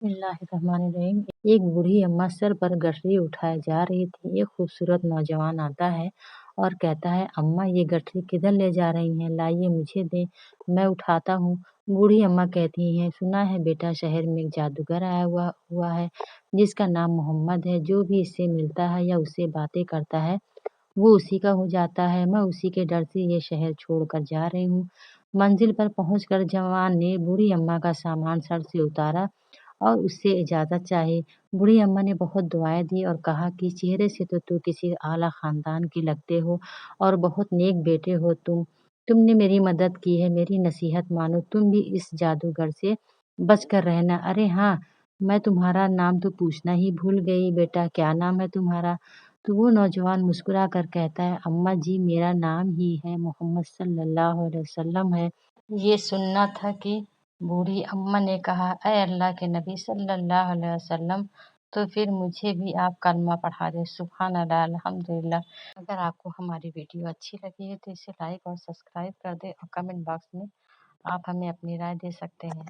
बिस्मिल्लाहिर्रहमानिर्रहीम। एक बूढ़ी अम्मा सर पर गठरी उठाए जा रही थी। एक खूबसूरत नौजवान आता है और कहता है, अम्मा ये गठरी किधर ले जा रही हैं? लाइए मुझे दें, मैं उठाता हूँ। बूढ़ी अम्मा कहती हैं, सुना है बेटा शहर में एक जादूगर आया हुआ है जिसका नाम मोहम्मद है। जो भी इससे मिलता है या उससे बातें करता है वो उसी का हो जाता है। मैं उसी के डर से ये शहर छोड़कर जा रही हूँ। मंजिल पर पहुंचकर जवान ने बूढ़ी अम्मा का सामान सर से उतारा और उससे इजाज़त चाही। बूढ़ी अम्मा ने बहुत दुआएँ दी और कहा कि चेहरे से तो तू किसी आला ख़ानदान के लगते हो और बहुत नेक बेटे हो तुम। तुमने मेरी मदद की है, मेरी नसीहत मानो। तुम भी इस जादूगर से बच कर रहना। अरे हाँ, मैं तुम्हारा नाम तो पूछना ही भूल गई बेटा, क्या नाम है तुम्हारा? तो वो नौजवान मुस्कुरा कर कहता है, अम्मा जी मेरा नाम ही है मोहम्मद सल्लल्लाहु अलैहि वसल्लम है। ये सुनना था कि बूढ़ी अम्मा ने कहा, ऐ अल्लाह के नबी सल्लल्लाहु अलैहि वसल्लम, तो फिर मुझे भी आप कलमा पढ़ा दें। सुभान अल्लाह, अल्हम्दुलिल्लाह। अगर आपको हमारी वीडियो अच्छी लगी है तो इसे लाइक और सब्सक्राइब कर दें और कमेंट बॉक्स में आप हमें अपनी राय दे सकते हैं।